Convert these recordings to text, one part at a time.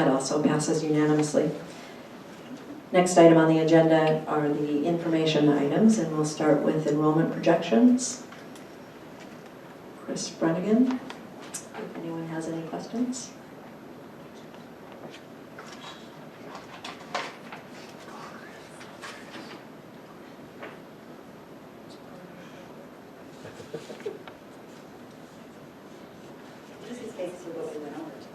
That also passes unanimously. Next item on the agenda are the information items, and we'll start with enrollment projections. Chris Brennigan, if anyone has any questions. This is basically what we went over today.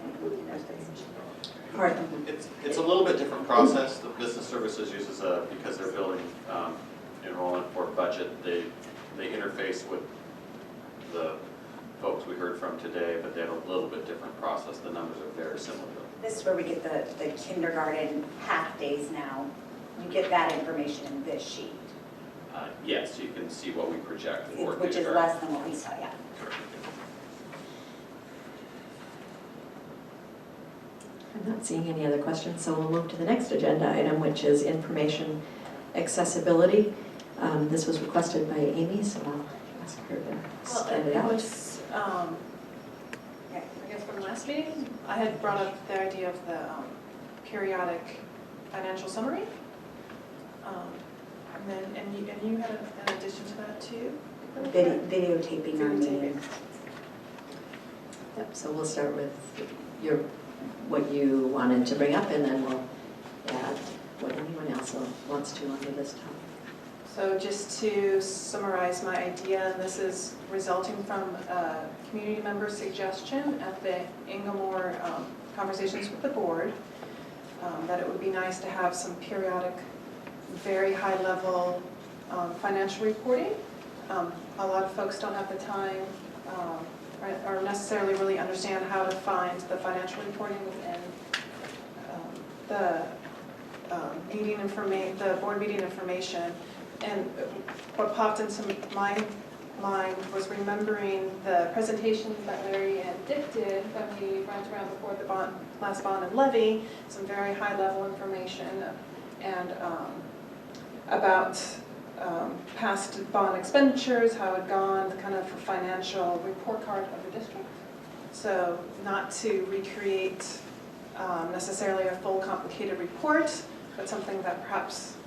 It's a little bit different process. The business services uses because they're building enrollment for budget, they interface with the folks we heard from today, but they have a little bit different process. The numbers are very similar. This is where we get the kindergarten half days now. You get that information in this sheet. Yes, you can see what we project for Which is less than what we saw, yeah. Correct. I'm not seeing any other questions, so we'll move to the next agenda item, which is information accessibility. This was requested by Amy, so I'll ask her to start it out. Was, I guess from last meeting, I had brought up the idea of the periodic financial summary. And you had an addition to that too? Videotaping our meeting. Yep, so we'll start with what you wanted to bring up, and then we'll add what anyone else wants to under this topic. So just to summarize my idea, and this is resulting from a community member suggestion at the Inglemore conversations with the board, that it would be nice to have some periodic, very high level financial reporting. A lot of folks don't have the time or necessarily really understand how to find the financial reporting within the board meeting information. And what popped into my mind was remembering the presentations that Larry and Dick did that we went around before the last bond and levy, some very high level information and about past bond expenditures, how it had gone, the kind of financial report card of the district. So not to recreate necessarily a full complicated report, but something that perhaps,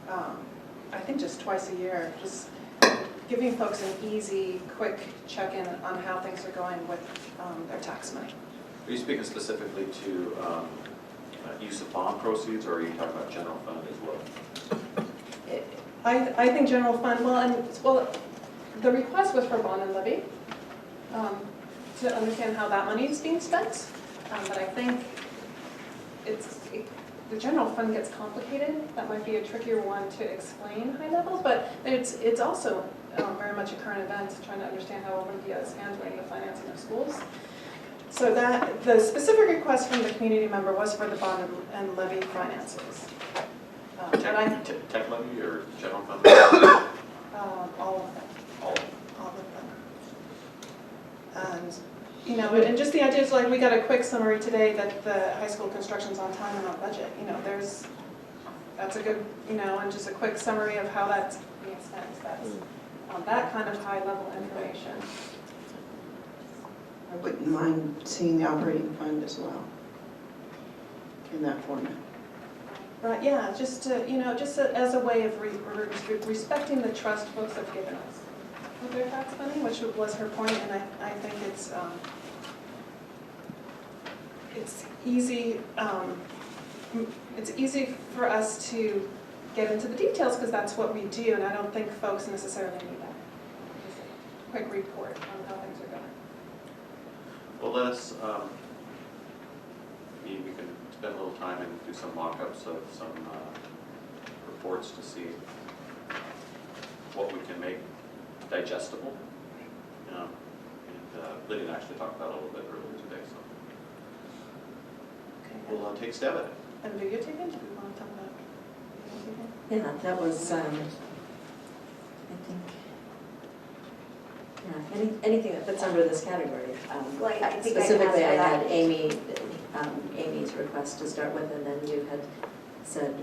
I think just twice a year, just giving folks an easy, quick check-in on how things are going with their tax money. Are you speaking specifically to use of bond proceeds, or are you talking about general fund as well? I think general fund, well, the request was for bond and levy, to understand how that money is being spent. But I think the general fund gets complicated. That might be a trickier one to explain high levels, but it's also very much a current event, trying to understand how Olympia is handling the financing of schools. So that the specific request from the community member was for the bond and levy finances. Tech levy or general fund? All of them. All. All of them. And and just the idea is like we got a quick summary today that the high school construction's on time and on budget. That's a good, and just a quick summary of how that's being spent. That's that kind of high level information. I wouldn't mind seeing the operating fund as well in that format. Right, yeah, just to, just as a way of respecting the trust folks have given us with their tax money, which was her point, and I think it's easy. It's easy for us to get into the details because that's what we do, and I don't think folks necessarily need that. Just a quick report on how things are going. Well, let us, we can spend a little time and do some mock-ups of some reports to see what we can make digestible. And Lydia actually talked about it a little bit earlier today, so Okay. we'll take a stab at it. And videotaping? Do we want to talk about videotaping? Yeah, that was, I think, anything that fits under this category. Well, I think Specifically, I I had Amy's request to start with, and then you had said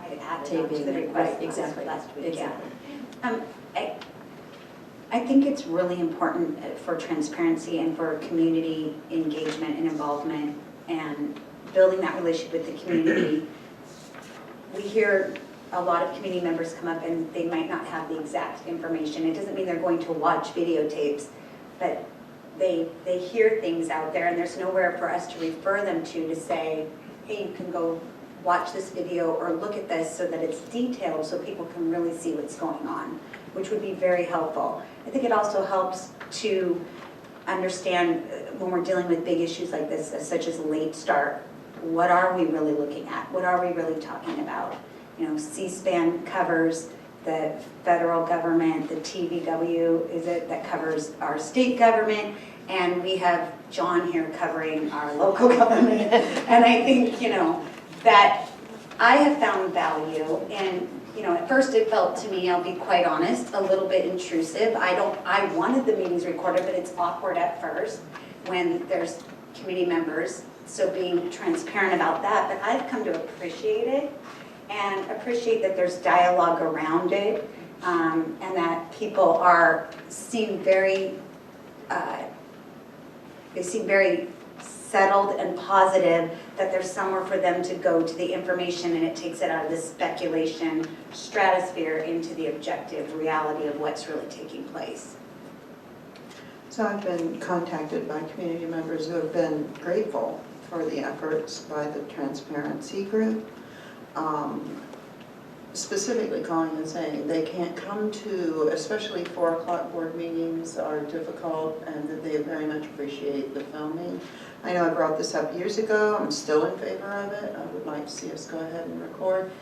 I added taping. on to the request Right, exactly. last week. Exactly. Yeah. I think it's really important for transparency and for community engagement and involvement and building that relationship with the community. We hear a lot of community members come up and they might not have the exact information. It doesn't mean they're going to watch videotapes, but they hear things out there and there's nowhere for us to refer them to say, hey, you can go watch this video or look at this so that it's detailed so people can really see what's going on, which would be very helpful. I think it also helps to understand when we're dealing with big issues like this, such as a late start, what are we really looking at? What are we really talking about? You know, C-SPAN covers the federal government, the TVW is it that covers our state government, and we have John here covering our local government. And I think, you know, that I have found value in, you know, at first it felt to me, I'll be quite honest, a little bit intrusive. I wanted the meetings recorded, but it's awkward at first when there's committee members, so being transparent about that. But I've come to appreciate it and appreciate that there's dialogue around it, and that people seem very settled and positive that there's somewhere for them to go to the information, and it takes it out of the speculation stratosphere into the objective reality of what's really taking place. So I've been contacted by community members who have been grateful for the efforts by the transparency group, specifically calling and saying they can't come to, especially 4 o'clock board meetings are difficult, and that they very much appreciate the filming. I know I brought this up years ago. I'm still in favor of it. I would like to see us go ahead and record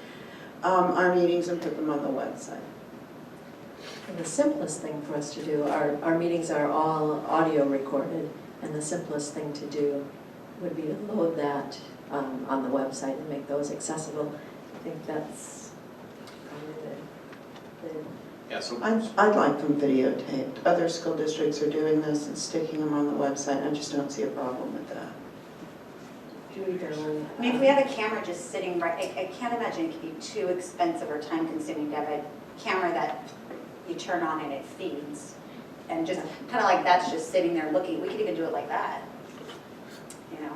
our meetings and put them on the website. And the simplest thing for us to do, our meetings are all audio recorded, and the simplest thing to do would be to load that on the website and make those accessible. I think that's probably the Yeah, so I'd like them videotaped. Other school districts are doing this and sticking them on the website. I just don't see a problem with that. Judy Dillon. I mean, if we have a camera just sitting right, I can't imagine it could be too expensive or time consuming to have a camera that you turn on and it feeds. And just kind of like that's just sitting there looking. We could even do it like that. You know,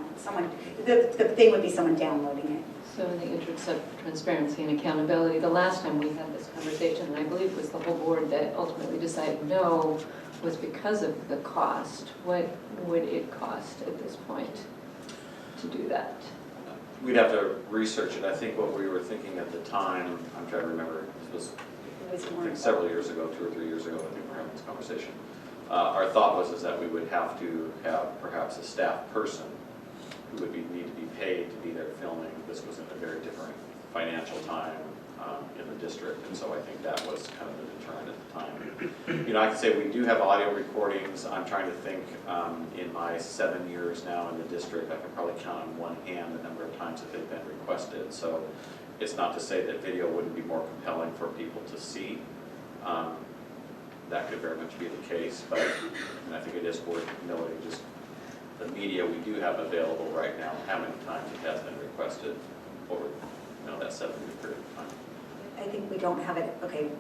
the thing would be someone downloading it. So in the interest of transparency and accountability, the last time we had this conversation, and I believe it was the whole board that ultimately decided no, was because of the cost. What would it cost at this point to do that? we'd have to research it. I think what we were thinking at the time, I'm trying to remember, this was I think several years ago, 2 or 3 years ago, I think we're having this conversation. Our thought was that we would have to have perhaps a staff person who would need to be paid to be there filming. This was in a very different financial time in the district, and so I think that was kind of the deterrent at the time. You know, I can say we do have audio recordings. I'm trying to think, in my 7 years now in the district, I can probably count on one hand the number of times that they've been requested. So it's not to say that video wouldn't be more compelling for people to see. That could very much be the case, but and I think it is worth noting just the media we do have available right now, how many times it has been requested over that 7 year period of time. I think we don't have it,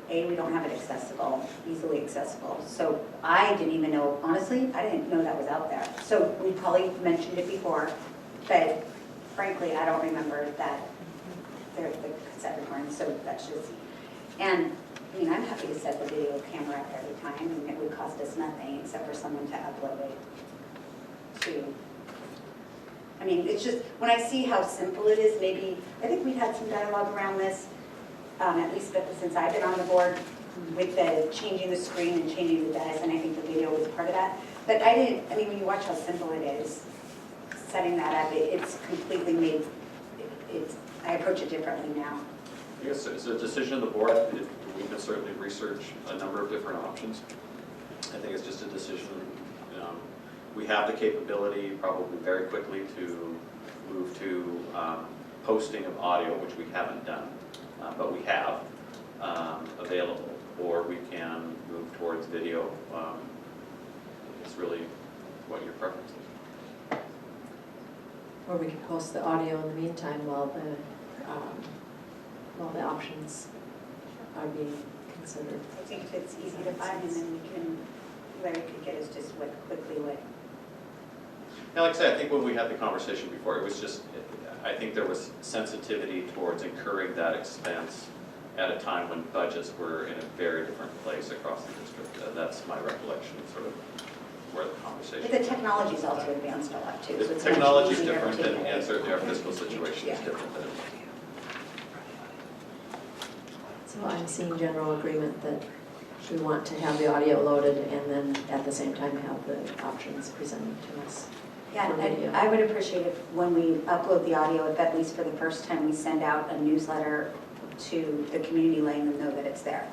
we don't have it accessible, easily accessible. So I didn't even know, honestly, I didn't know that was out there. So we probably mentioned it before, but frankly, I don't remember that there's the cassette recording, so that's just, and I mean, I'm happy to set the video camera up every time, and it would cost us nothing except for someone to upload it to. I mean, it's just, when I see how simple it is, maybe, I think we've had some dialogue around this, at least since I've been on the board, with the changing the screen and changing the desk, and I think the video was part of that. But I mean, when you watch how simple it is, setting that up, it's completely made, I approach it differently now. I guess it's a decision of the board. We can certainly research a number of different options. I think it's just a decision. We have the capability probably very quickly to move to posting of audio, which we haven't done, but we have available, or we can move towards video. It's really what your preference is. Or we can post the audio in the meantime while the options are being considered. I think it's easy to find, and then Larry could get us just quickly what And like I said, I think when we had the conversation before, it was just, I think there was sensitivity towards incurring that expense at a time when budgets were in a very different place across the district. That's my recollection of sort of where the conversation. But the technology's also advanced a lot too. so The it's much technology's easier different to- and certainly our fiscal situation is Yeah. different than it was. So I'm seeing general agreement that we want to have the audio loaded and then at the same time have the options presented to us. Yeah, for video. I would appreciate if when we upload the audio, if at least for the first time, we send out a newsletter to the community letting them know that it's there.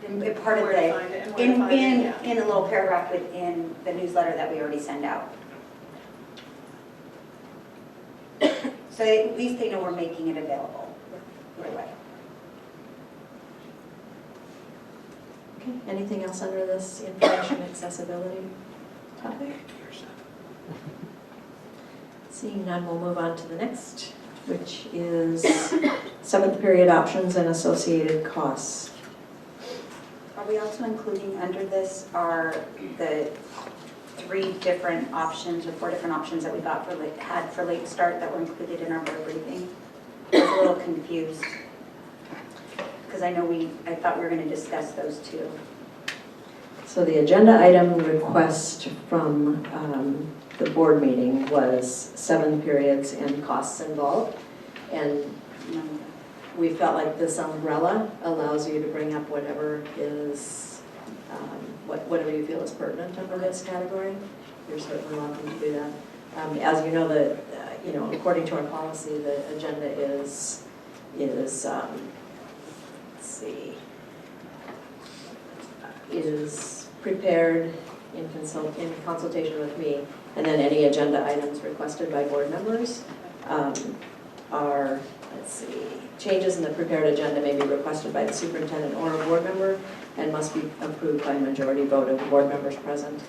And part of Where to the, find it and where to find it, yeah. in a little paragraph within the newsletter that we already send out. So at least they know we're making it available either way. Okay, anything else under this information accessibility topic? Seeing none, we'll move on to the next, which is seventh period options and associated costs. Are we also including under this are the 3 different options or 4 different options that we got had for late start that were included in our board briefing? I was a little confused because I thought we were going to discuss those too. So the agenda item request from the board meeting was 7 periods and costs involved. And we felt like this umbrella allows you to bring up whatever is, whatever you feel is pertinent under this category. You're certainly welcome to do that. As you know, according to our policy, the agenda is let's see, is prepared in consultation with me, and then any agenda items requested by board members are, let's see, changes in the prepared agenda may be requested by the superintendent or a board member and must be approved by a majority vote of the board members present.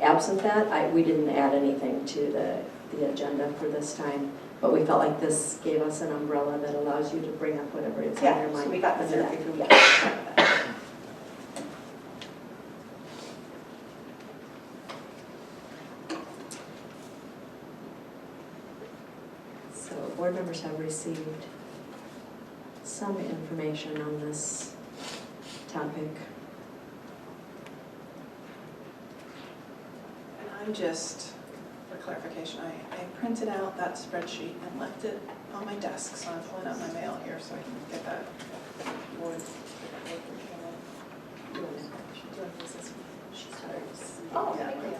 Absent that, we didn't add anything to the agenda for this time, but we felt like this gave us an umbrella that allows you to bring up whatever is on your mind. So we got under that. if you want. Yeah. So board members have received some information on this topic. And I'm just, for clarification, I printed out that spreadsheet and left it on my desk, so I'm pulling out my mail here so I can get that. Oh, Yeah. thank you.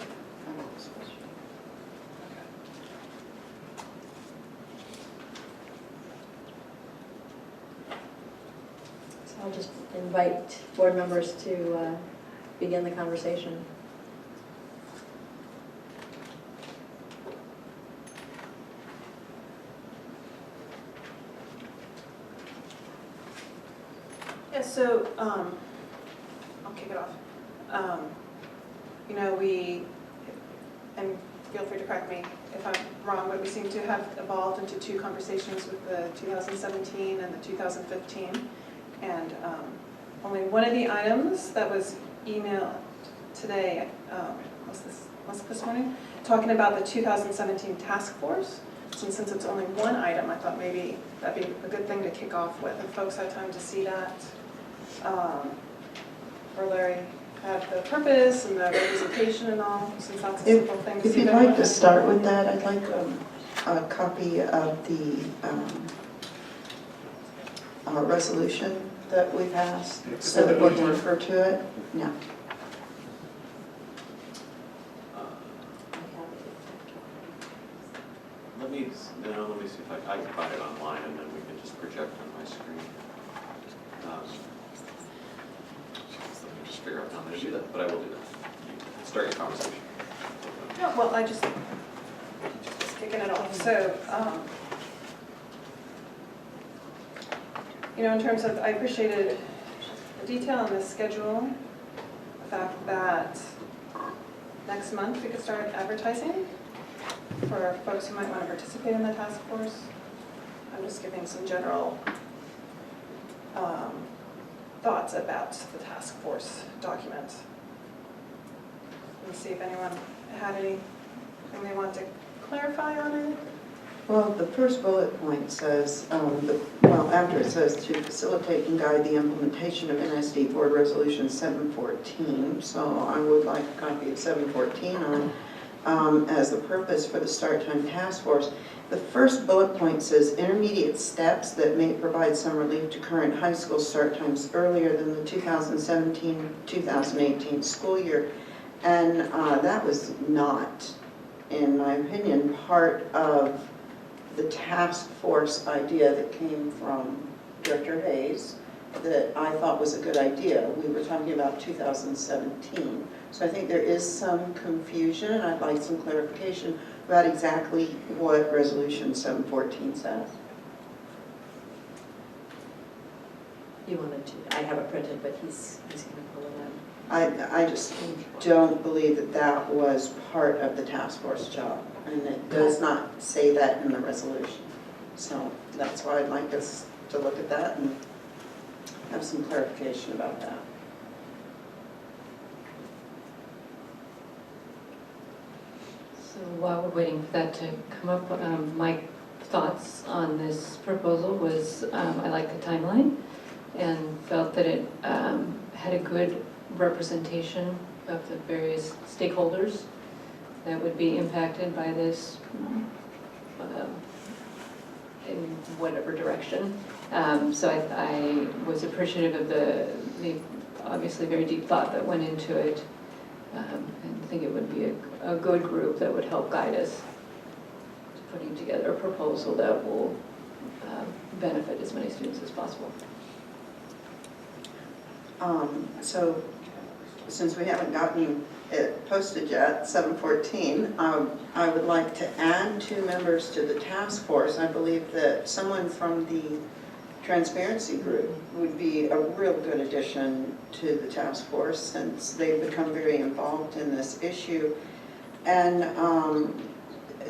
So I'll just invite board members to begin the conversation. Yeah, so, I'll kick it off. You know, and feel free to correct me if I'm wrong, but we seem to have evolved into 2 conversations with the 2017 and the 2015. And only one of the items that was emailed today, was this morning? Talking about the 2017 task force. And since it's only one item, I thought maybe that'd be a good thing to kick off with, and folks had time to see that. Where Larry had the purpose and the representation and all, since that's a simple thing. If you'd like to start with that, I'd like a copy of the resolution that we passed, so that we can refer to it. No. Let me see if I can find it online and then we can just project on my screen. Let me just figure out how I'm going to do that, but I will do that. Start your conversation. No, well, I just kicking it off. So, you know, in terms of, I appreciated the detail on the schedule, the fact that next month we could start advertising for folks who might want to participate in the task force. I'm just giving some general thoughts about the task force document. and see if anyone had anything they want to clarify on it. Well, the first bullet point says, after it says to facilitate and guide the implementation of NSD Board Resolution 714, so I would like a copy of 714 on as the purpose for the start time task force. The first bullet point says intermediate steps that may provide some relief to current high school start times earlier than the 2017-2018 school year. And that was not, in my opinion, part of the task force idea that came from Director Hayes that I thought was a good idea. We were talking about 2017. So I think there is some confusion, and I'd like some clarification about exactly what Resolution 714 says. You wanted to, I have it printed, but he's going to pull it out. I just don't believe that that was part of the task force job, and it does not say that in the resolution. So that's why I'd like us to look at that and have some clarification about that. So while we're waiting for that to come up, my thoughts on this proposal was I like the timeline and felt that it had a good representation of the various stakeholders that would be impacted by this in whatever direction. So I was appreciative of the obviously very deep thought that went into it, and think it would be a good group that would help guide us to putting together a proposal that will benefit as many students as possible. So since we haven't gotten it posted yet, 714, I would like to add 2 members to the task force. I believe that someone from the transparency group would be a real good addition to the task force since they've become very involved in this issue. And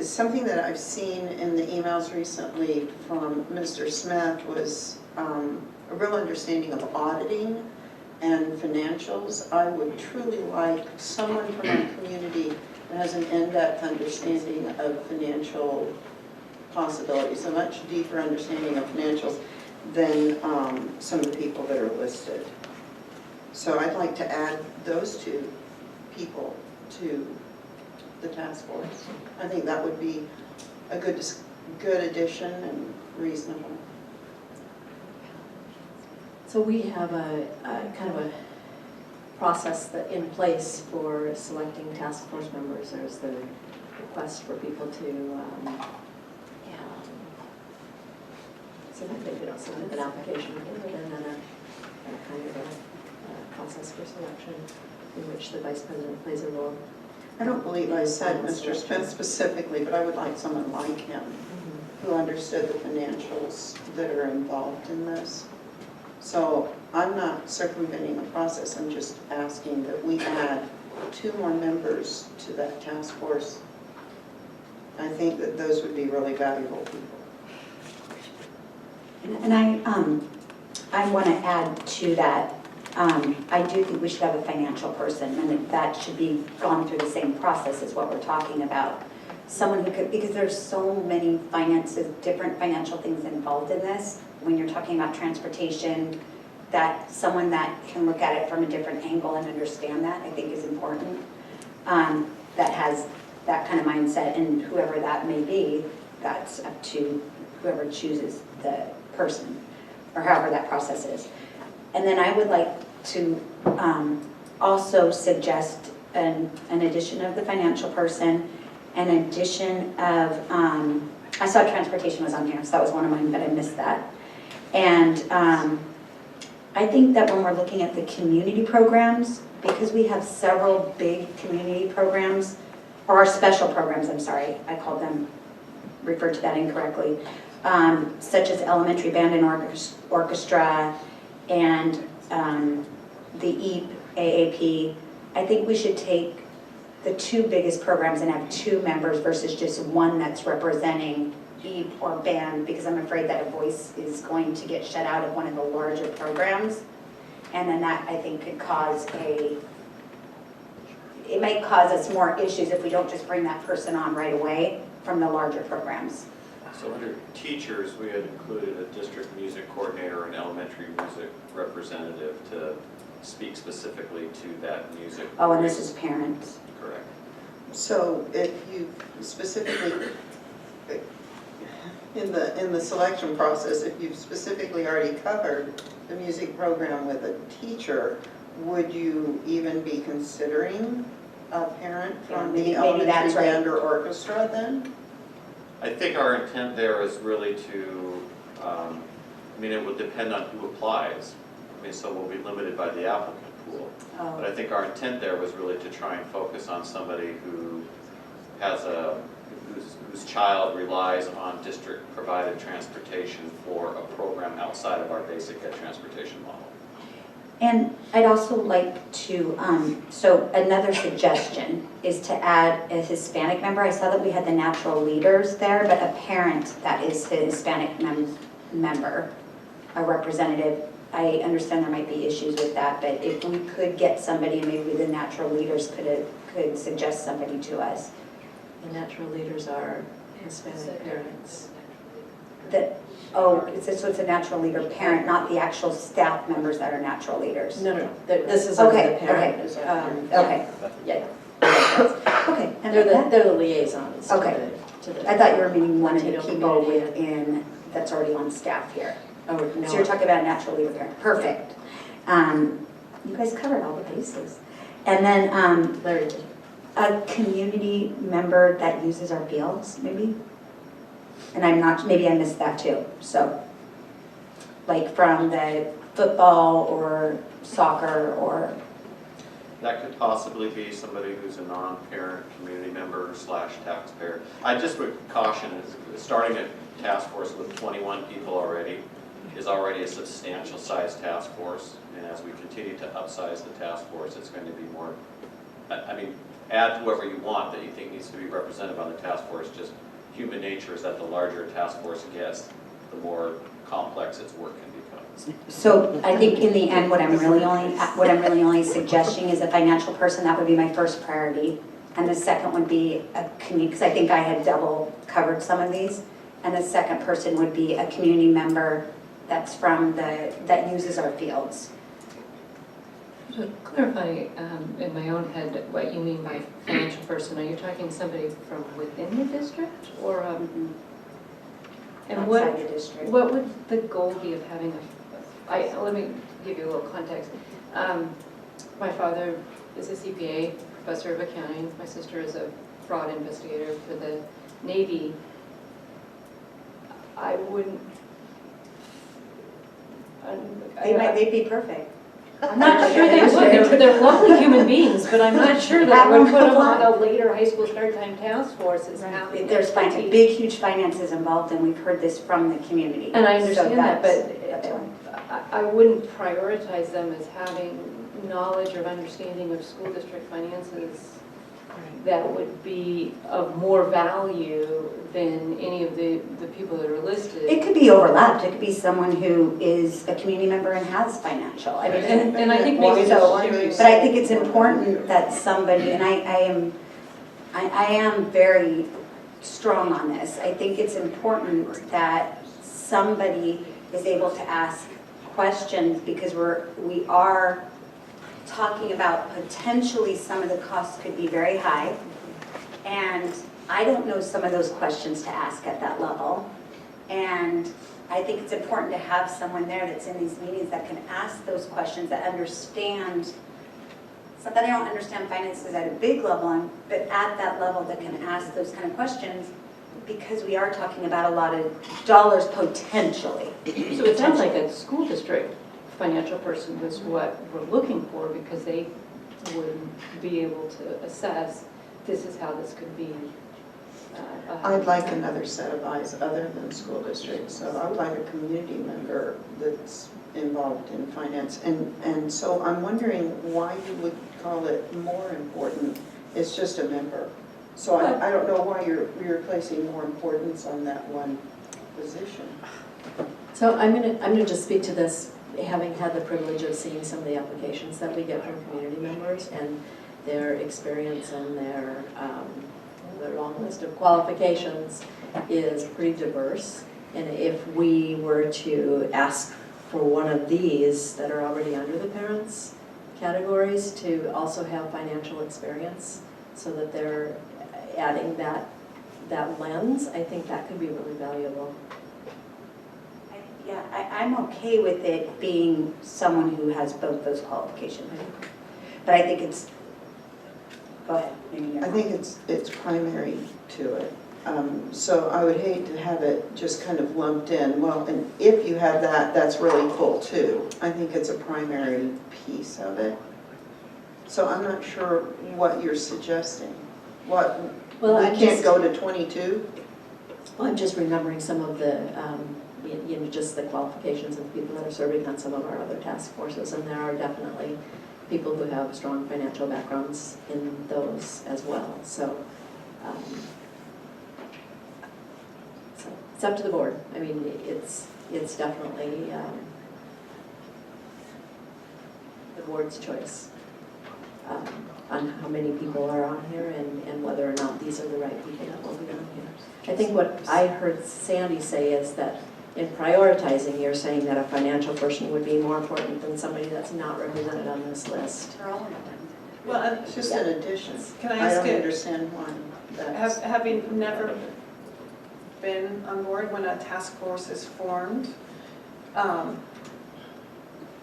something that I've seen in the emails recently from Mr. Smith was a real understanding of auditing and financials. I would truly like someone from our community that has an in-depth understanding of financial possibilities, a much deeper understanding of financials than some of the people that are listed. So I'd like to add those 2 people to the task force. I think that would be a good addition and reasonable. So we have a kind of a process that in place for selecting task force members. There's the request for people to submit an application for it, and then a kind of a process for selection in which the vice president plays a role. I don't believe I said Mr. Smith specifically, but I would like someone like him who understood the financials that are involved in this. So I'm not circumventing the process, I'm just asking that we add 2 more members to that task force. I think that those would be really valuable people. And I want to add to that, I do think we should have a financial person, and that should be gone through the same process as what we're talking about. Someone who could, because there's so many different financial things involved in this. When you're talking about transportation, that someone that can look at it from a different angle and understand that, I think is important. That has that kind of mindset, and whoever that may be, that's up to whoever chooses the person, or however that process is. And then I would like to also suggest an addition of the financial person, an addition of, I saw transportation was on here, so that was one of mine, but I missed that. And I think that when we're looking at the community programs, because we have several big community programs, or our special programs, I'm sorry, I called them, referred to that incorrectly, such as elementary band and orchestra, and the EAP, AAP. I think we should take the 2 biggest programs and have 2 members versus just one that's representing EAP or band, because I'm afraid that a voice is going to get shut out of one of the larger programs. And then that, I think, could cause it might cause us more issues if we don't just bring that person on right away from the larger programs. So under teachers, we had included a district music coordinator and elementary music representative to speak specifically to that music. Oh, and this is parents. Correct. So if you specifically, in the selection process, if you've specifically already covered the music program with a teacher, would you even be considering a parent from Maybe the elementary that's right. band or orchestra then? I think our intent there is really to, I mean, it would depend on who applies. I mean, so we'll be limited by the applicant pool. But I think our intent there was really to try and focus on somebody who has whose child relies on district-provided transportation for a program outside of our basic ed transportation model. And I'd also like to, so another suggestion is to add a Hispanic member. I saw that we had the natural leaders there, but a parent that is the Hispanic member, a representative. I understand there might be issues with that, but if we could get somebody, maybe the natural leaders could suggest somebody to us. The natural leaders are Hispanic parents. So it's a natural leader parent, not the actual staff members that are natural leaders. No. This is under Okay, the parent. Okay, Yeah. okay. And They're the liaisons Okay. to the. I thought you were meaning one of the Latino people community. within, that's already on staff here. Oh, no. So you're talking about a natural leader parent, perfect. You guys covered all the bases. And then Larry did. a community member that uses our fields, maybe? And I'm not, maybe I missed that too, so. Like from the football or soccer or, That could possibly be somebody who's a non-parent community member / taxpayer. I just would caution, starting a task force with 21 people already is already a substantial sized task force. And as we continue to upsize the task force, it's going to be more, I mean, add whoever you want that you think needs to be represented on the task force. Just human nature is that the larger a task force gets, the more complex its work can become. so I think in the end, what I'm really only suggesting is a financial person. That would be my first priority. And the second would be a community, because I think I had double covered some of these. And the second person would be a community member that's that uses our fields. To clarify in my own head what you mean by financial person, are you talking somebody from within the district or and Outside the district. what would the goal be of having let me give you a little context. My father is a CPA, professor of accounting. My sister is a fraud investigator for the Navy. I wouldn't. They'd be perfect. I'm not sure they would. They're lovely human beings, but I'm not sure that I would put them on a later high school start time task force as having There's expertise. big, huge finances involved, and we've heard this from the community. And I understand So that, that's but I wouldn't prioritize them as having knowledge or understanding of school district finances that would be of more value than any of the people that are listed. It could be overlapped. It could be someone who is a community member and has financial. I mean, And I think Why maybe so? sharing. but I think it's important that somebody, and I am very strong on this. I think it's important that somebody is able to ask questions because we are talking about potentially some of the costs could be very high. And I don't know some of those questions to ask at that level. And I think it's important to have someone there that's in these meetings that can ask those questions, that understand. It's not that I don't understand finances at a big level, but at that level that can ask those kind of questions because we are talking about a lot of dollars potentially. So it sounds like a school district financial person was what we're looking for because they would be able to assess this is how this could be. I'd like another set of eyes other than school districts. So I would like a community member that's involved in finance. And so I'm wondering why you would call it more important. It's just a member. So I don't know why you're placing more importance on that one position. So I'm gonna just speak to this, having had the privilege of seeing some of the applications that we get from community members, and their experience and their long list of qualifications is pretty diverse. And if we were to ask for one of these that are already under the parents categories to also have financial experience so that they're adding that lens, I think that could be really valuable. Yeah, I'm okay with it being someone who has both those qualifications. But I think it's, go ahead. I think it's primary to it. So I would hate to have it just kind of lumped in. Well, and if you have that, that's really cool too. I think it's a primary piece of it. So I'm not sure what you're suggesting. What, Well, we I'm can't just- go to 22? Well, I'm just remembering some of the, just the qualifications of the people that are serving on some of our other task forces, and there are definitely people who have strong financial backgrounds in those as well. So it's up to the board. I mean, it's definitely the board's choice on how many people are on here and whether or not these are the right people that will be on here. I think what I heard Sandy say is that in prioritizing, you're saying that a financial person would be more important than somebody that's not represented on this list. They're all independent. Well, and It's just an addition. Can I ask don't it- understand why that's... having never been on board when a task force is formed,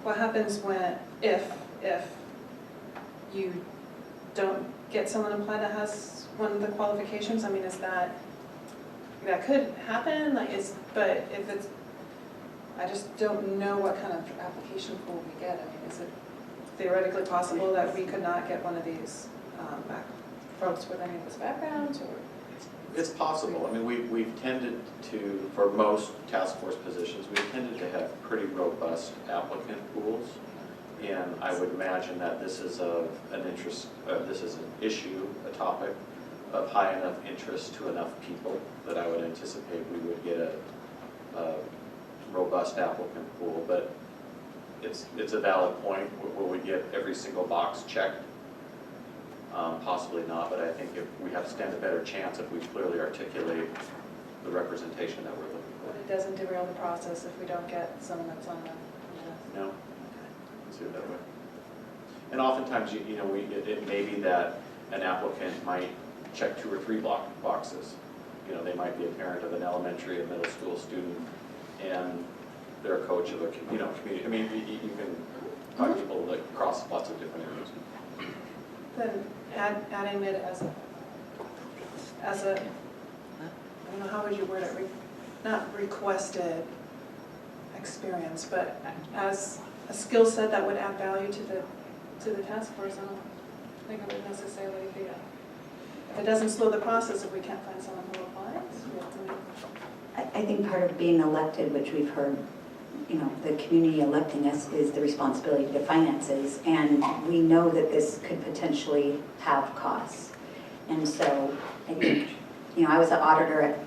what happens if you don't get someone applied that has one of the qualifications? I mean, is that could happen? But if it's, I just don't know what kind of application pool we get. I mean, is it theoretically possible that we could not get one of these folks with any of this backgrounds, or? It's possible. I mean, we've tended to, for most task force positions, we've tended to have pretty robust applicant pools. And I would imagine that this is of an interest, this is an issue, a topic of high enough interest to enough people that I would anticipate we would get a robust applicant pool. But it's a valid point. Will we get every single box checked? Possibly not, but I think if we have to stand a better chance if we clearly articulate the representation that we're looking for. But it doesn't derail the process if we don't get someone that's on the list? No? Let's do it that way. And oftentimes, you know, it may be that an applicant might check 2 or 3 boxes. You know, they might be a parent of an elementary and middle school student, and they're a coach of a community. I mean, you can talk to people that cross lots of different areas. Then adding it as a, I don't know, how would you word it? Not requested experience, but as a skill set that would add value to the task force. I don't think it would necessarily be if it doesn't slow the process, if we can't find someone who applies, we have to make. I think part of being elected, which we've heard, you know, the community electing us is the responsibility to finances, and we know that this could potentially have costs. And so I think, you know, I was an auditor at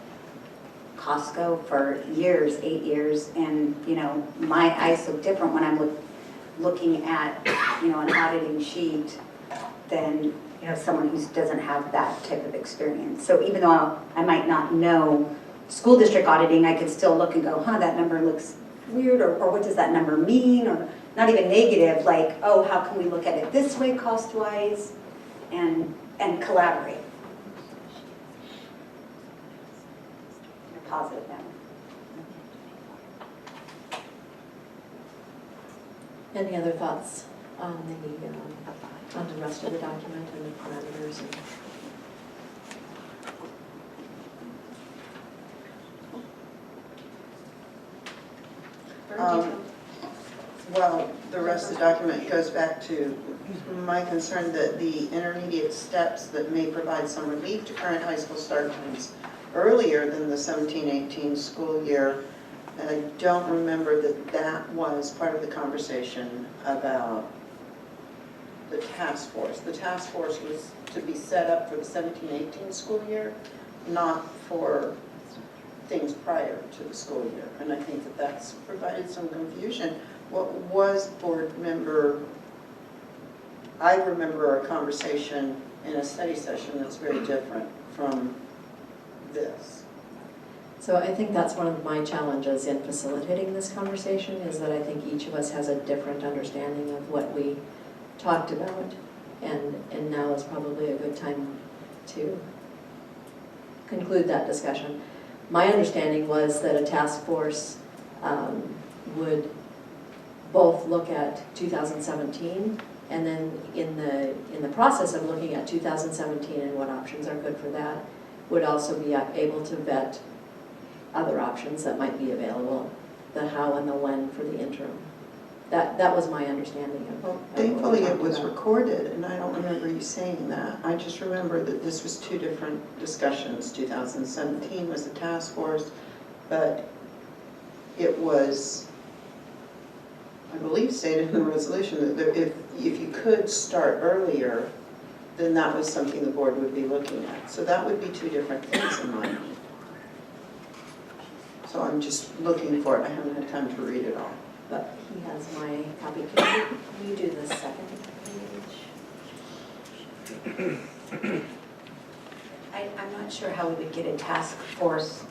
Costco for years, 8 years, and, you know, my eyes look different when I'm looking at, you know, an auditing sheet than, you know, someone who doesn't have that type of experience. So even though I might not know school district auditing, I could still look and go, that number looks weird, or what does that number mean, or not even negative, like, oh, how can we look at it this way cost-wise, and collaborate in a positive manner. Any other thoughts on the rest of the document and the parameters? Well, the rest of the document goes back to my concern that the intermediate steps that may provide some relief to current high school start times earlier than the 17-18 school year. And I don't remember that was part of the conversation about the task force. The task force was to be set up for the 17-18 school year, not for things prior to the school year. And I think that that's provided some confusion. What was board member I remember a conversation in a study session that's very different from this. So I think that's one of my challenges in facilitating this conversation, is that I think each of us has a different understanding of what we talked about, and now is probably a good time to conclude that discussion. My understanding was that a task force would both look at 2017, and then in the process of looking at 2017 and what options are good for that, would also be able to vet other options that might be available, the how and the when for the interim. That was my understanding of Well, of what we thankfully, it talked was about. recorded, and I don't remember you saying that. I just remember that this was two different discussions. 2017 was a task force, but it was, I believe, stated in the resolution that there, if you could start earlier, then that was something the board would be looking at. So that would be two different things in my mind. So I'm just looking for it. I haven't had time to read it all. But he has my copy. Can you do the second page? I'm not sure how we would get a task force,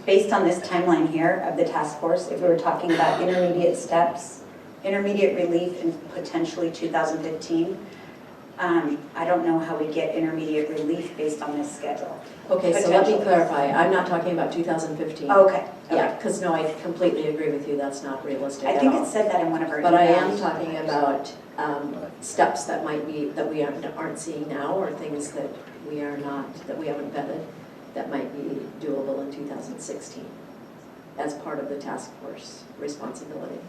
based on this timeline here of the task force, if we were talking about intermediate steps, intermediate relief in potentially 2015. I don't know how we get intermediate relief based on this schedule. Okay, so let me Potentially. clarify. I'm not talking about 2015. Okay, Yeah, okay. because no, I completely agree with you. That's not realistic I at think all. it said that in one of our emails. But I am talking about steps that might be, that we aren't seeing now, or things that we are not, that we haven't vetted, that might be doable in 2016 as part of the task force responsibility.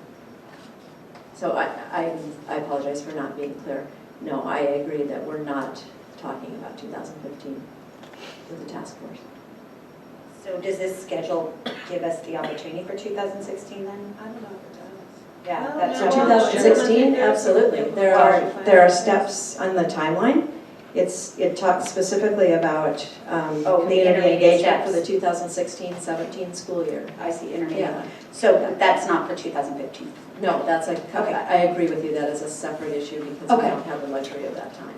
So I apologize for not being clear. No, I agree that we're not talking about 2015 with the task force. So does this schedule give us the opportunity for 2016 then? I don't know if it does. Yeah, Oh, that's no. what 2016, absolutely. There are steps on the timeline. It talks specifically about Oh, the community intermediate engagement for steps. the 2016-17 school year. I see intermediate. Yeah. So that's not for 2015. No, that's like, Okay. I agree with you, that is a separate issue because we Okay. don't have the luxury of that time.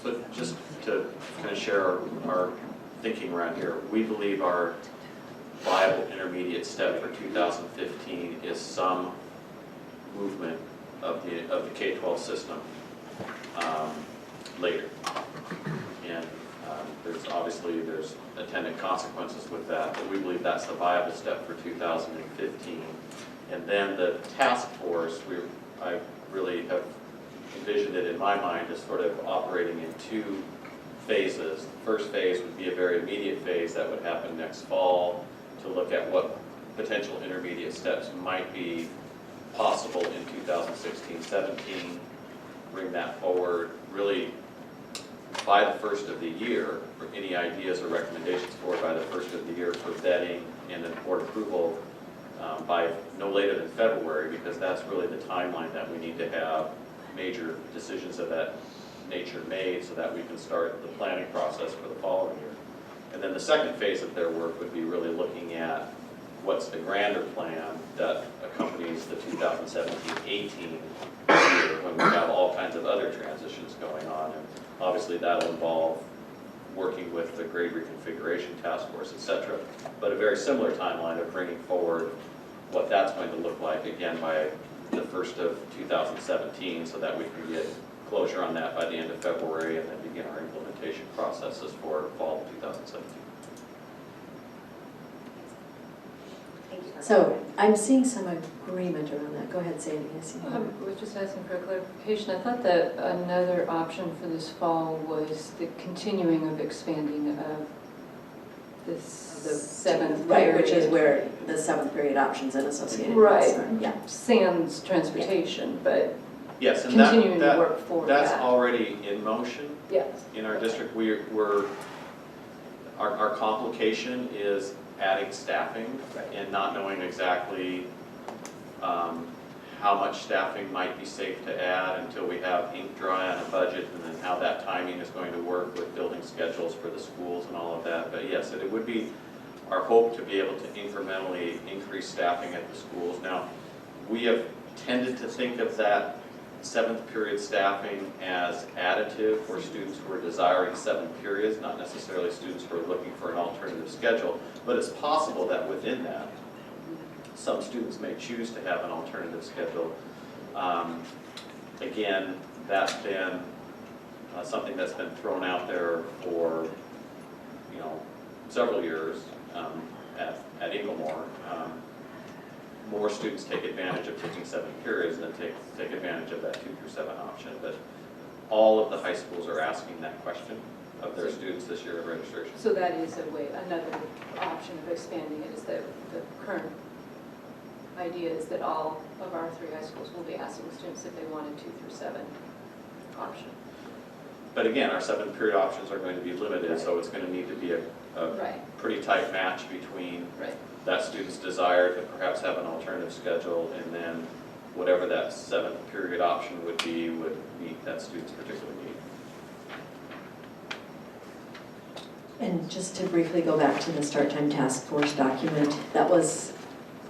So just to kind of share our thinking around here, we believe our viable intermediate step for 2015 is some movement of the K-12 system later. And there's attendant consequences with that, but we believe that's the viable step for 2015. And then the task force, I really have envisioned it in my mind as sort of operating in two phases. The first phase would be a very immediate phase that would happen next fall to look at what potential intermediate steps might be possible in 2016-17, bring that forward really by the first of the year, for any ideas or recommendations for by the first of the year for vetting and then board approval by no later than February, because that's really the timeline that we need to have major decisions of that nature made so that we can start the planning process for the following year. And then the second phase of their work would be really looking at what's the grander plan that accompanies the 2017-18 year when we have all kinds of other transitions going on. And obviously that'll involve working with the grade reconfiguration task force, et cetera. But a very similar timeline of bringing forward what that's going to look like again by the first of 2017 so that we can get closure on that by the end of February and then begin our implementation processes for fall of 2017. Thank you. So I'm seeing some agreement around that. Go ahead, Sandy. I see you. I was just asking for a clarification. I thought that another option for this fall was the continuing of expanding of this seventh Right, period. which is where the 7th period options and associated Right. costs are. Yeah. Sans transportation, but Yes, and continuing to that work for that's that. already in motion. Yes. In our district, our complication is adding staffing and not knowing exactly how much staffing might be safe to add until we have ink dry on a budget, and then how that timing is going to work with building schedules for the schools and all of that. But yes, it would be our hope to be able to incrementally increase staffing at the schools. Now, We have tended to think of that 7th period staffing as additive for students who are desiring 7 periods, not necessarily students who are looking for an alternative schedule. But it's possible that within that, some students may choose to have an alternative schedule. Again, that's been something that's been thrown out there for, several years at Inglemore. More students take advantage of taking 7 periods than take advantage of that 2 through 7 option. But all of the high schools are asking that question of their students this year at registration. So that is a way, another option of expanding it, is that the current idea is that all of our 3 high schools will be asking students if they want a 2 through 7 option. But again, our 7 period options are going to be limited, so it's going to need to be a Right. pretty tight match between Right. that student's desire to perhaps have an alternative schedule, and then whatever that 7th period option would be would meet that student's particular need. And just to briefly go back to the start time task force document, that was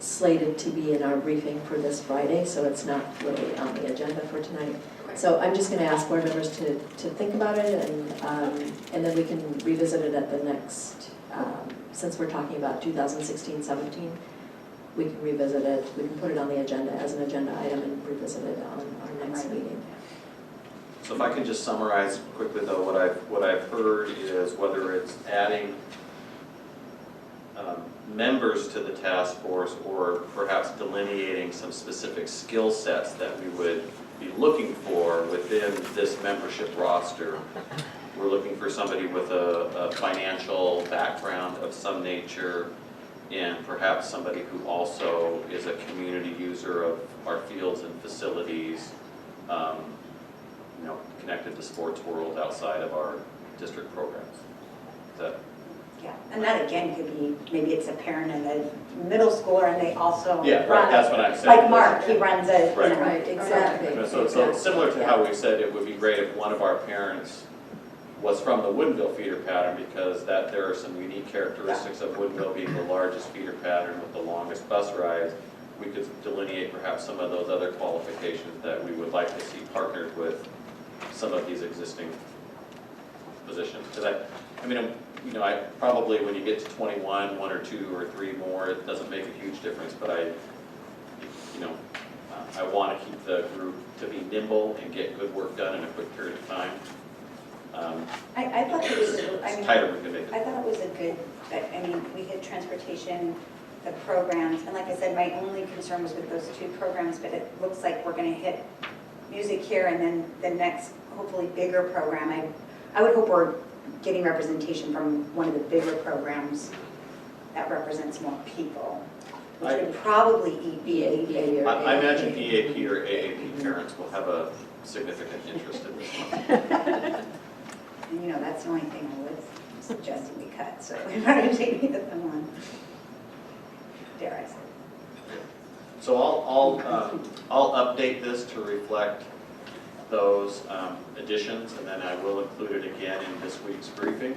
slated to be in our briefing for this Friday, so it's not really on the agenda for tonight. So I'm just going to ask board members to think about it, and then we can revisit it at the next, since we're talking about 2016-17, we can revisit it, we can put it on the agenda as an agenda item and revisit it on our next meeting. So if I can just summarize quickly though, what I've heard is whether it's adding members to the task force or perhaps delineating some specific skill sets that we would be looking for within this membership roster. We're looking for somebody with a financial background of some nature, and perhaps somebody who also is a community user of our fields and facilities, connected to sports world outside of our district programs. Is that? Yeah, and that again could be, maybe it's a parent and a middle schooler and they also Yeah, right, run, that's what I'm saying. like Mark, he runs a, Right. Right, exactly. So similar to how we said it would be great if one of our parents was from the Woodinville feeder pattern, because there are some unique characteristics of Woodinville being the largest feeder pattern with the longest bus rides. We could delineate perhaps some of those other qualifications that we would like to see partnered with some of these existing positions. Because I probably, when you get to 21, 1 or 2 or 3 more, it doesn't make a huge difference, but I want to keep the group to be nimble and get good work done in a quick period of time. I thought it was, It's tighter we can make I it. thought it was a good, we had transportation, the programs, and like I said, my only concern was with those 2 programs, but it looks like we're gonna hit music here and then the next, hopefully bigger program. I would hope we're getting representation from one of the bigger programs that represents more people, which would probably be EAP. I imagine EAP or AAP parents will have a significant interest in this one. And that's the only thing I was suggesting we cut, so we better take the other one. Dare I say. So I'll update this to reflect those additions, and then I will include it again in this week's briefing.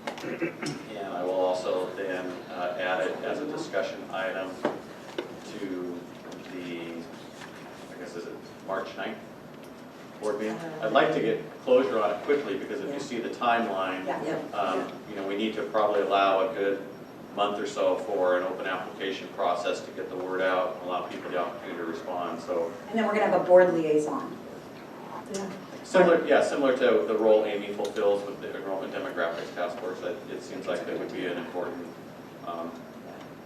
And I will also then add it as a discussion item to the, I guess, is it March 9th board meeting? I'd like to get closure on it quickly, because if you see the timeline, Yeah. we need to probably allow a good month or so for an open application process to get the word out, and allow people the opportunity to respond. So And then we're gonna have a board liaison. similar to the role Amy fulfills with the Enrollment Demographics Task Force, it seems like that would be an important,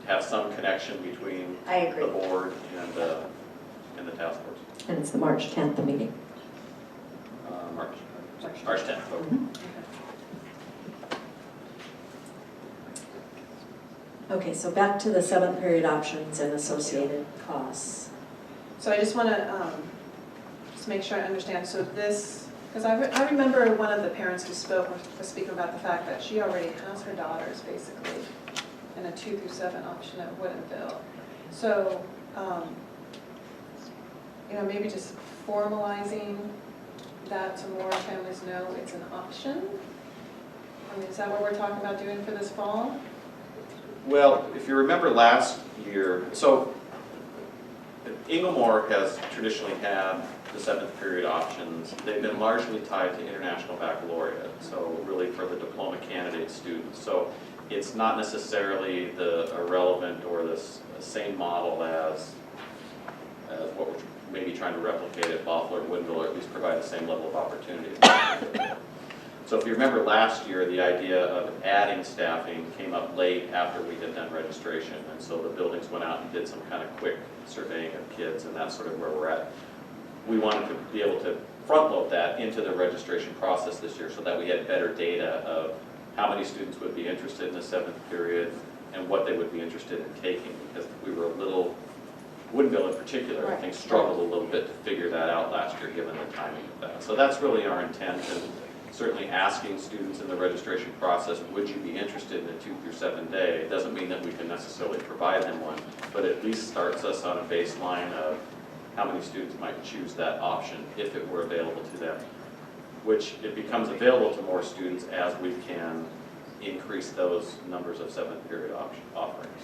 have some connection between I agree. the board and the task force. And it's the March 10th meeting. March 10th. Okay, so back to the 7th period options and associated costs. So I just want to just make sure I understand. So this, because I remember one of the parents who spoke was speaking about the fact that she already has her daughters basically in a 2 through 7 option at Woodinville. So, maybe just formalizing that so more families know it's an option. Is that what we're talking about doing for this fall? Well, if you remember last year, so Inglemore has traditionally had the 7th period options. They've been largely tied to International Baccalaureate, so really for the diploma candidate students. So it's not necessarily the irrelevant or the same model as what we're maybe trying to replicate at Bothell or Woodville, or at least provide the same level of opportunity. So if you remember last year, the idea of adding staffing came up late after we had done registration. And so the buildings went out and did some kind of quick surveying of kids, and that's sort of where we're at. We wanted to be able to front load that into the registration process this year so that we had better data of how many students would be interested in the 7th period and what they would be interested in taking, because we were a little, Woodville in particular, I think, struggled a little bit to figure that out last year given the timing of that. So that's really our intent, and certainly asking students in the registration process, would you be interested in a 2 through 7 day? It doesn't mean that we can necessarily provide them one, but at least starts us on a baseline of how many students might choose that option if it were available to them, which it becomes available to more students as we can increase those numbers of 7th period offerings.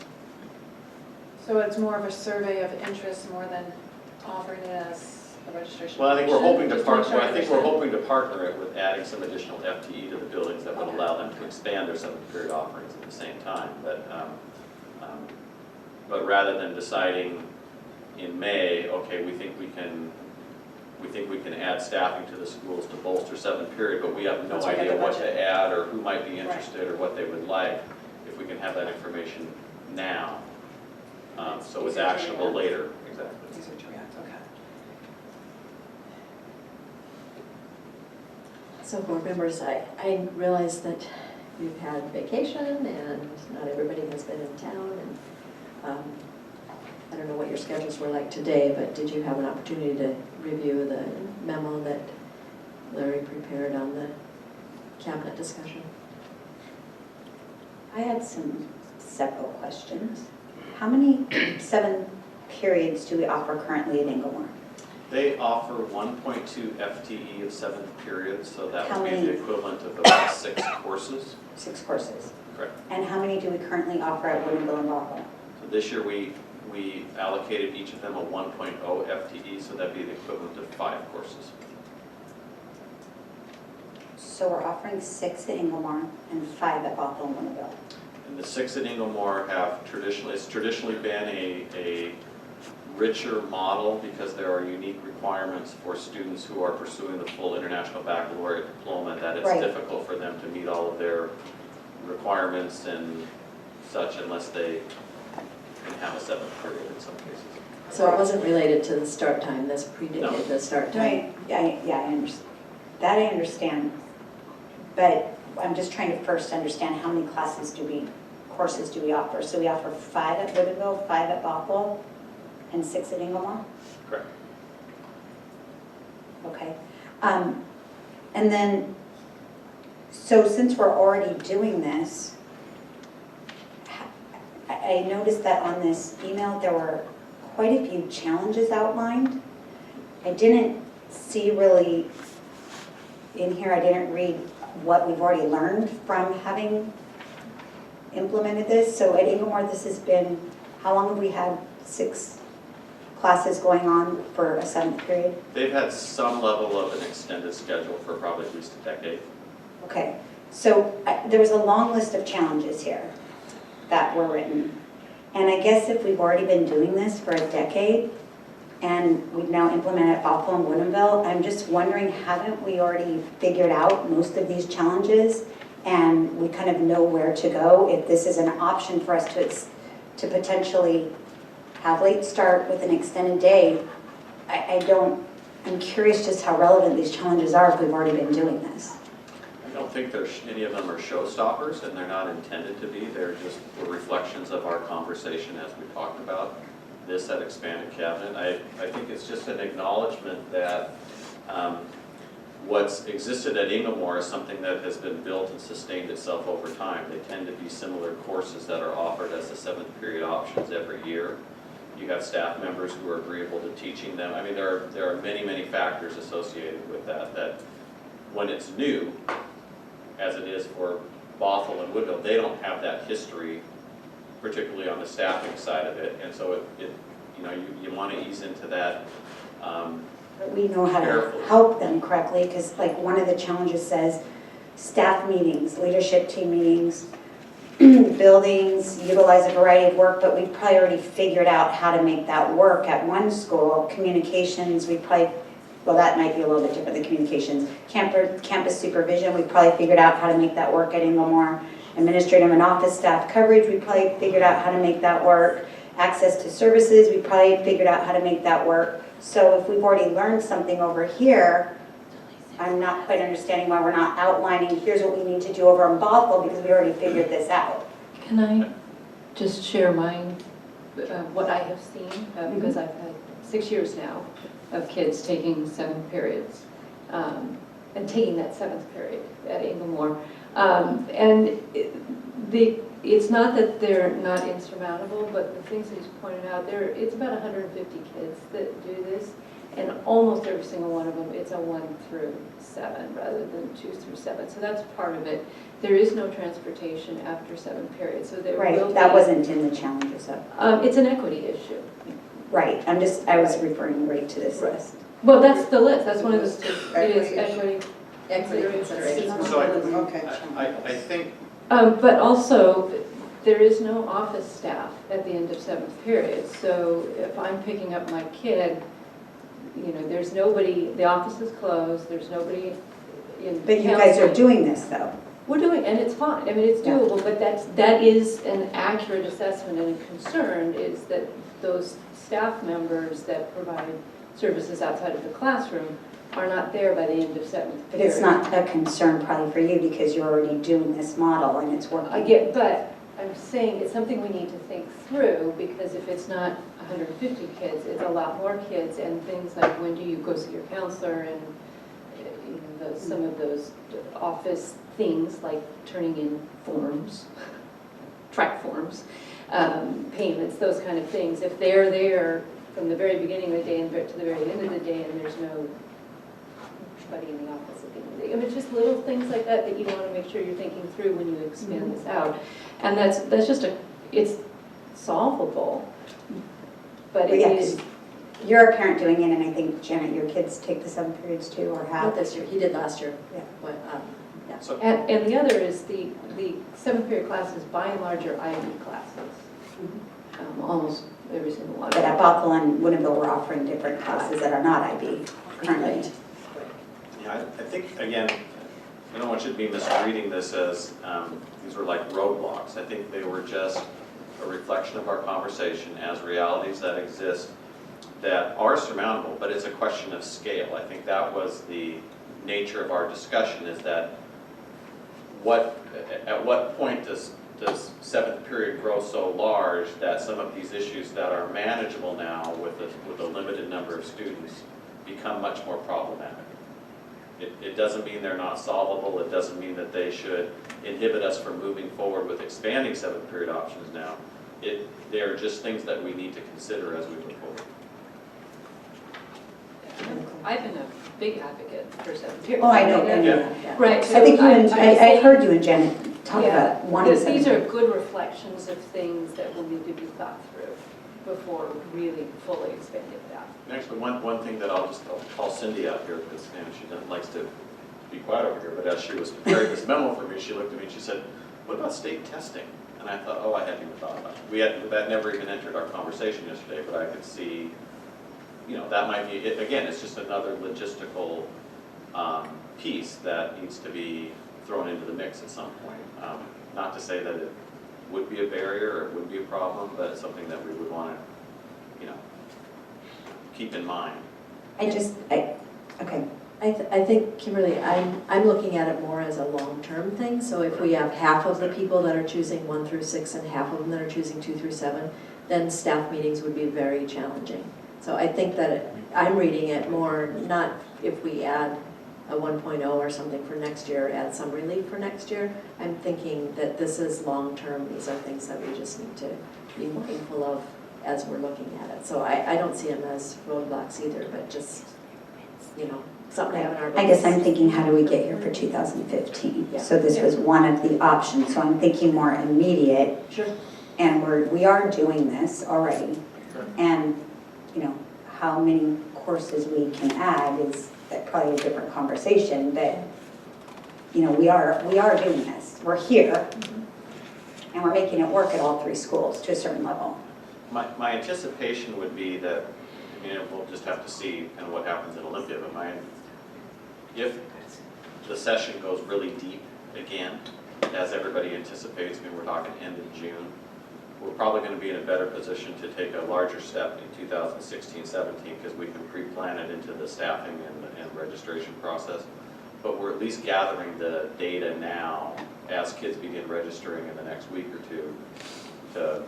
So it's more of a survey of interest more than offering it as a registration. Well, I think we're hoping to Just make partner. sure I I think we're understand. hoping to partner it with adding some additional FTE to the buildings that would Okay. allow them to expand their 7th period offerings at the same time. But rather than deciding in May, okay, we think we can add staffing to the schools to bolster 7th period, but we have no Once we get idea the what budget. to add or who might be interested or what they would like. If we can have that information now, so it's Easier to actionable react. later. Exactly. Easier to react, okay. So board members, I realize that you've had vacation and not everybody has been in town, and I don't know what your schedules were like today, but did you have an opportunity to review the memo that Larry prepared on the cabinet discussion? I had several questions. How many 7 periods do we offer currently at Inglemore? They offer 1.2 FTE of 7th period, so that How would be the many? equivalent of about 6 courses. 6 courses. Correct. And how many do we currently offer at Woodville and Bothell? So this year we allocated each of them a 1.0 FTE, so that'd be the equivalent of 5 courses. So we're offering 6 at Inglemore and 5 at Bothell and Woodville. And the 6 at Inglemore it's traditionally been a richer model because there are unique requirements for students who are pursuing the full International Baccalaureate diploma, that it's Right. difficult for them to meet all of their requirements and such unless they can have a 7th period in some cases. So it wasn't related to the start time, this No. predated the start time? Right, yeah, I understand. That I understand, but I'm just trying to first understand how many courses do we offer? So we offer 5 at Woodville, 5 at Bothell, and 6 at Inglemore? Correct. Okay. And then, so since we're already doing this, I noticed that on this email, there were quite a few challenges outlined. I didn't see really, in here, I didn't read what we've already learned from having implemented this. So at Inglemore, this has been, how long have we had 6 classes going on for a 7th period? They've had some level of an extended schedule for probably at least a decade. Okay, so there was a long list of challenges here that were written. And I guess if we've already been doing this for a decade and we've now implemented Bothell and Woodinville, I'm just wondering, haven't we already figured out most of these challenges and we kind of know where to go if this is an option for us to potentially have late start with an extended day? I'm curious just how relevant these challenges are if we've already been doing this. I don't think any of them are showstoppers, and they're not intended to be. They're just reflections of our conversation as we talked about this at Expanded Cabinet. I think it's just an acknowledgement that what's existed at Inglemore is something that has been built and sustained itself over time. They tend to be similar courses that are offered as the 7th period options every year. You have staff members who are agreeable to teaching them. I mean, there are many, many factors associated with that when it's new, as it is for Bothell and Woodville, they don't have that history, particularly on the staffing side of it, and so you want to ease into that. But we know how to Careful. help them correctly, because like one of the challenges says, staff meetings, leadership team meetings, buildings, utilize a variety of work, but we probably already figured out how to make that work at one school. Communications, we probably, well, that might be a little bit different than communications. Campus supervision, we probably figured out how to make that work at Inglemoor. Administrative and office staff coverage, we probably figured out how to make that work. Access to services, we probably figured out how to make that work. So if we've already learned something over here, I'm not quite understanding why we're not outlining, here's what we need to do over in Bothell, because we already figured this out. Can I just share mine, what I have seen? Because I've had 6 years now of kids taking 7 periods, and taking that 7th period at Inglemoor. And it's not that they're not insurmountable, but the things that he's pointed out, it's about 150 kids that do this, and almost every single one of them, it's a 1 through 7 rather than 2 through 7. So that's part of it. There is no transportation after 7 periods, so there will Right, be. that wasn't in the challenges of. It's an equity issue. Right, I was referring right to this Right. list. Well, that's the list, that's one of the, it is Equity issue. equity. considerations. So Okay. I think, But also, there is no office staff at the end of 7th period. So if I'm picking up my kid, there's nobody, the office is closed, there's nobody in. But you guys are counseling. doing this though. We're doing, and it's fine, I mean, it's Yeah. doable, but that is an accurate assessment, and a concern is that those staff members that provide services outside of the classroom are not there by the end of 7th But period. it's not a concern probably for you because you're already doing this model and it's working. I get, but I'm saying it's something we need to think through, because if it's not 150 kids, it's a lot more kids, and things like when do you go see your counselor, and some of those office things like turning in forms, track forms, payments, those kind of things. If they're there from the very beginning of the day and to the very end of the day, and there's nobody in the office at the end of the day. I mean, it's just little things like that that you want to make sure you're thinking through when you expand this out. And that's just it's solvable, but But it yeah, is. 'cause you're a parent doing it, and I think, Janet, your kids take the 7 periods too, or Not have. this year, he did last year. Yeah. But, yeah. so, And the other is the 7th period classes, by and large, are IB classes. Almost every single one. But at Bothell and Winneville, we're offering different classes that are not IB currently. yeah, I think, again, I don't want you to be misreading this as these were like roadblocks. I think they were just a reflection of our conversation as realities that exist that are surmountable, but it's a question of scale. I think that was the nature of our discussion, is that at what point does 7th period grow so large that some of these issues that are manageable now with a limited number of students become much more problematic? It doesn't mean they're not solvable. It doesn't mean that they should inhibit us from moving forward with expanding 7th period options now. They're just things that we need to consider as we move forward. I've been a big advocate for 7th period. Oh, I know. Yeah. Right. I think you and, I've saying- heard you and Janet talk Yeah, about wanting because these 7. are good reflections of things that will need to be thought through before really fully expanding it out. Actually, one thing that I'll call Cindy out here, because she likes to be quiet over here, but as she was preparing this memo for me, she looked at me and she said, "What about state testing?" And I thought, I hadn't even thought about it. That never even entered our conversation yesterday, but I could see, that might be, again, it's just another logistical piece that needs to be thrown into the mix at some point. Not to say that it would be a barrier or it would be a problem, but it's something that we would want to, keep in mind. Okay. I think, Kimberly, I'm looking at it more as a long-term thing. So if we have half of the people that are choosing 1 through 6 and half of them that are choosing 2 through 7, then staff meetings would be very challenging. So I think that I'm reading it more, not if we add a 1.0 or something for next year, add some relief for next year. I'm thinking that this is long-term. These are things that we just need to be mindful of as we're looking at it. So I don't see them as roadblocks either, but just, something to have in our I guess books. I'm thinking, how do we get here for 2015? Yeah. So this was one of the options, so I'm thinking more immediate, Sure. and we are doing this already. Sure. And you know, how many courses we can add is probably a different conversation, but, you know, we are doing this. We're here, and we're making it work at all 3 schools to a certain level. My anticipation would be that, I mean, we'll just have to see kind of what happens in Olympia, but if the session goes really deep again, as everybody anticipates, I mean, we're talking end of June, we're probably going to be in a better position to take a larger step in 2016-17 because we can pre-plan it into the staffing and registration process. But we're at least gathering the data now as kids begin registering in the next week or two to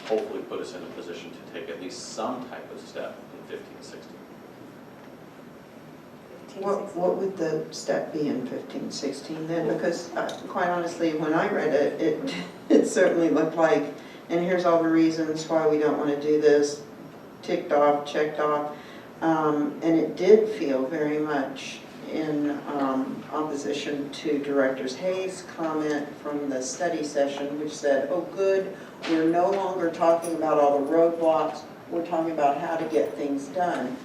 hopefully put us in a position to take at least some type of step in 15-16. What would the step be in 15-16 then? Because quite honestly, when I read it, it certainly looked like, and here's all the reasons why we don't want to do this, ticked off, checked off, and it did feel very much in opposition to Director Hayes' comment from the study session, which said, oh good, we're no longer talking about all the roadblocks, we're talking about how to get things done.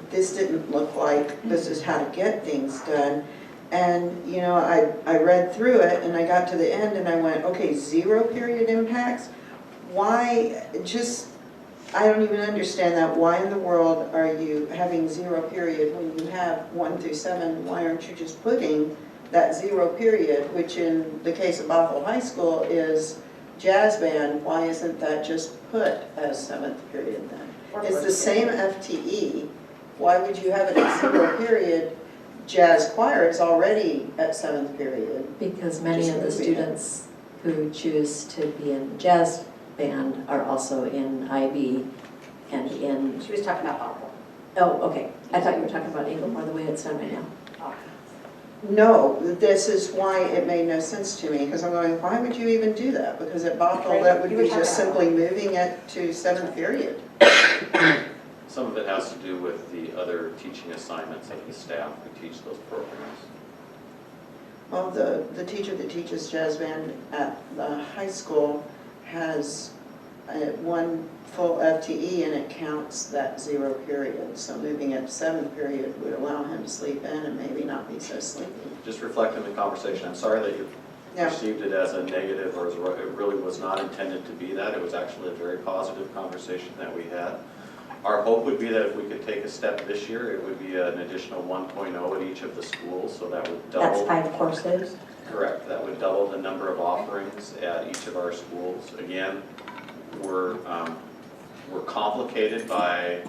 This didn't look like this is how to get things done. And, you know, I read through it and I got to the end and I went, okay, 0 period impacts? Why, I don't even understand that. Why in the world are you having 0 period when you have 1 through 7? Why aren't you just putting that 0 period, which in the case of Bothell High School is jazz band? Why isn't that just put as 7th period then? It's the same FTE. Why would you have it at 0 period? Jazz choir is already at 7th period. Because many of the students who choose to be in jazz band are also in IB and in... She was talking about Bothell. Oh, okay. I thought you were talking about Inglemore the way it's done right now. No, this is why it made no sense to me, because I'm going, why would you even do that? Because at Bothell, that would be just simply moving it to 7th period. Some of it has to do with the other teaching assignments of the staff who teach those programs. Well, the teacher that teaches jazz band at the high school has 1 full FTE and it counts that 0 period. So moving it to 7th period would allow him to sleep in and maybe not be so sleepy. Just reflecting the conversation, I'm sorry that you perceived it as a negative, or it really was not intended to be that. It was actually a very positive conversation that we had. Our hope would be that if we could take a step this year, it would be an additional 1.0 at each of the schools, so that would double. That's 5 courses? Correct, that would double the number of offerings at each of our schools. Again, we're complicated by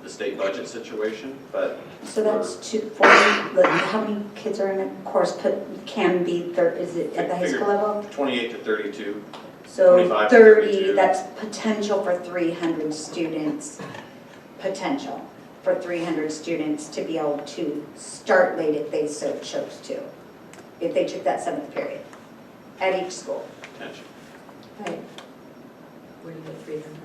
the state budget situation, but... So that's 240, how many kids are in a course can be, is it at the high school level? 28 to 32. So 25 to 30, 32. that's potential for 300 students, potential for 300 students to be able to start late if they so chose to, if they took that 7th period at each school. Potential. Right. Where do you get 300?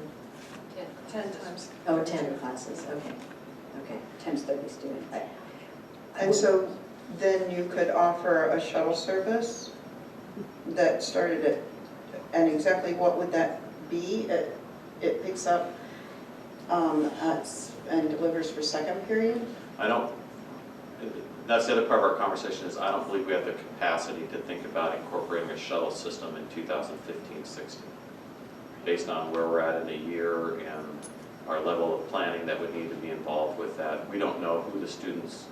10 times. Oh, 10 classes, okay. Okay. Times 30 students. And so then you could offer a shuttle service that started at, and exactly what would that be? It picks up and delivers for 2nd period? That's the other part of our conversation is I don't believe we have the capacity to think about incorporating a shuttle system in 2015-16 based on where we're at in the year and our level of planning that would need to be involved with that. We don't know who the students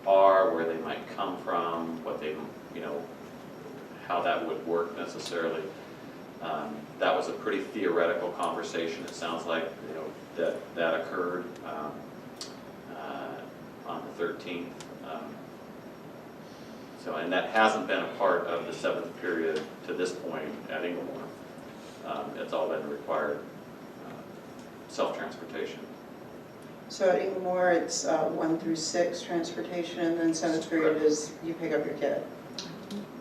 are, where they might come from, what they, you know, how that would work necessarily. That was a pretty theoretical conversation. It sounds like, you know, that occurred on the 13th. And that hasn't been a part of the 7th period to this point at Inglemore. It's all been required self-transportation. So at Inglemore, it's 1 through 6 transportation, and then 7th period is you pick up your kid.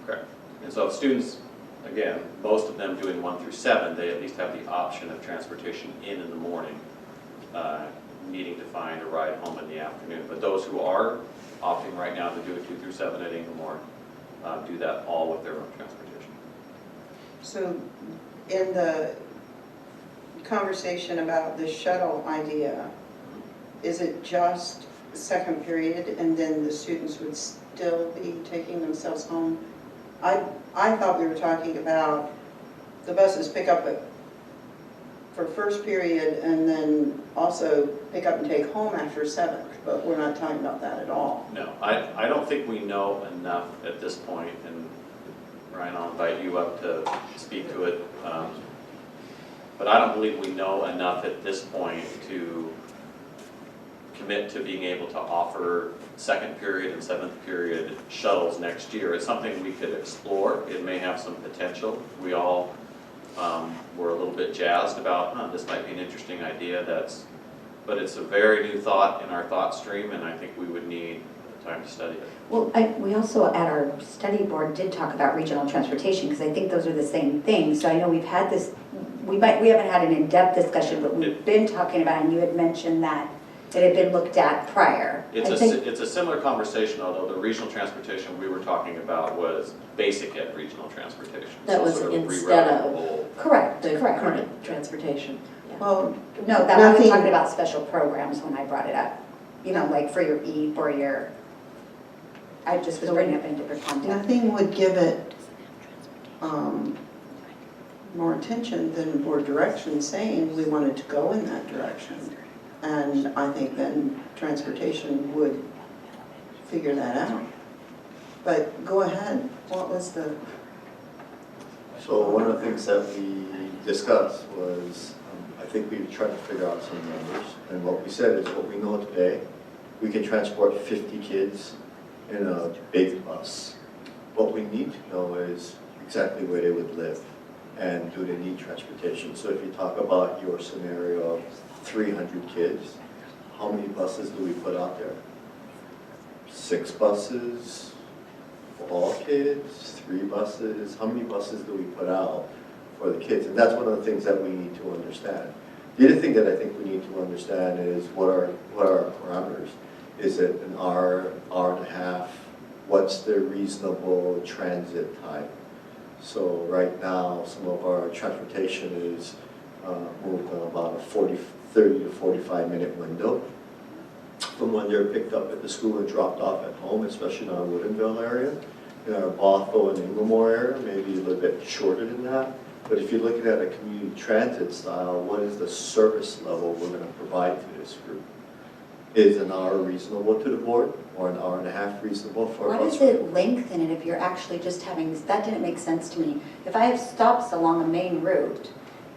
Correct. And so if students, again, most of them doing 1 through 7, they at least have the option of transportation in the morning, needing to find a ride home in the afternoon. But those who are opting right now to do it 2 through 7 at Inglemore do that all with their own transportation. So in the conversation about the shuttle idea, is it just second period and then the students would still be taking themselves home? I thought we were talking about the buses pick up for first period and then also pick up and take home after seventh, but we're not talking about that at all. No, I don't think we know enough at this point, and Ryan, I'll invite you up to speak to it. But I don't believe we know enough at this point to commit to being able to offer second period and seventh period shuttles next year. It's something we could explore. It may have some potential. We all were a little bit jazzed about, this might be an interesting idea. But it's a very new thought in our thought stream, and I think we would need time to study it. Well, we also at our study board did talk about regional transportation, because I think those are the same things. So I know we've had this, we haven't had an in-depth discussion, but we've been talking about, and you had mentioned that it had been looked at prior. It's a similar conversation, although the regional transportation we were talking about was basic ed regional transportation. That So was sort of instead rewriting of the whole- Correct, the correct. current transportation. Yeah. Well, No, that I was Nothing- talking about special programs when I brought it up. You know, like for your EAP or your, I just was bringing up in a different context. nothing would give it more attention than board direction saying we wanted to go in that direction. And I think then transportation would figure that out. But go ahead, what was the? So one of the things that we discussed was, I think we tried to figure out some numbers, and what we said is what we know today, we can transport 50 kids in a big bus. What we need to know is exactly where they would live, and do they need transportation. So if you talk about your scenario of 300 kids, how many buses do we put out there? 6 buses for all kids, 3 buses, how many buses do we put out for the kids? And that's one of the things that we need to understand. The other thing that I think we need to understand is what are our parameters? Is it an hour, hour and a half? What's the reasonable transit time? So right now, some of our transportation is moved on about a 30 to 45 minute window from when they're picked up at the school and dropped off at home, especially in our Woodinville area. In our Bothell and Inglemore area, maybe a little bit shorter than that. But if you're looking at a community transit style, what is the service level we're going to provide to this group? Is an hour reasonable to the board, or an hour and a half reasonable for Why us? does it lengthen it if you're actually just having, that didn't make sense to me. If I have stops along a main route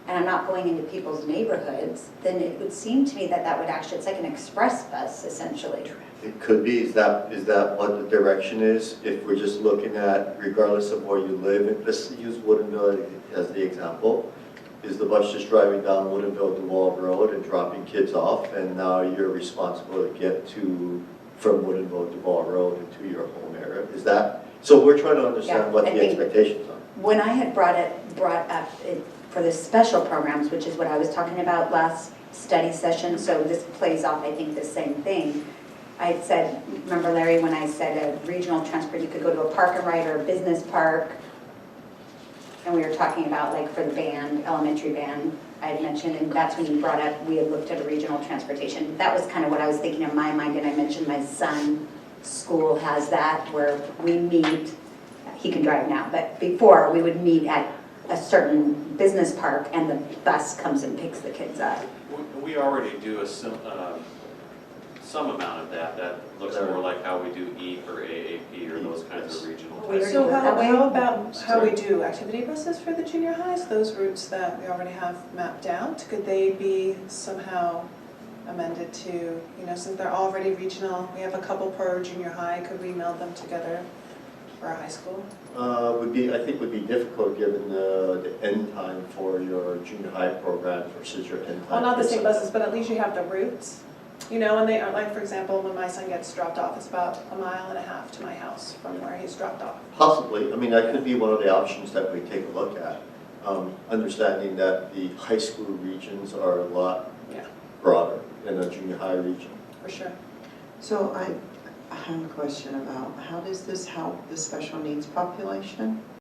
and I'm not going into people's neighborhoods, then it would seem to me that that would actually, it's like an express bus essentially. It could be. Is that what the direction is? If we're just looking at, regardless of where you live, and let's use Woodinville as the example. Is the bus just driving down Woodinville DeWall Road and dropping kids off, and now you're responsible to get from Woodinville DeWall Road into your home area? Is that, so we're trying to understand Yeah, what I the think- When expectations are. I had brought up it for the special programs, which is what I was talking about last study session, so this plays off, I think, the same thing. I had said, remember Larry, when I said a regional transport, you could go to a park and ride or a business park, and we were talking about like for the band, elementary band, I had mentioned, and that's when you brought up, we had looked at a regional transportation. That was kind of what I was thinking in my mind, and I mentioned my son's school has that, where we meet, he can drive now, but before we would meet at a certain business park and the bus comes and picks the kids up. We already do some amount of that. That looks more like how we do EAP or AAP or those kinds of regional We types. So already do it that way? how about how we do activity buses for the junior highs, those routes that we already have mapped out? Could they be somehow amended to, you know, since they're already regional, we have a couple per junior high, could we meld them together for a high school? I think would be difficult given the end time for your junior high program versus your end time. Well, not the for same some- buses, but at least you have the routes. You know, and they are, like, for example, when my son gets dropped off, it's about 1.5 miles to my house from where he's dropped off. Possibly. I mean, that could be one of the options that we take a look at. Understanding that the high school regions are a lot Yeah. broader than a junior high region. For sure. So I have a question about how does this help the special needs population?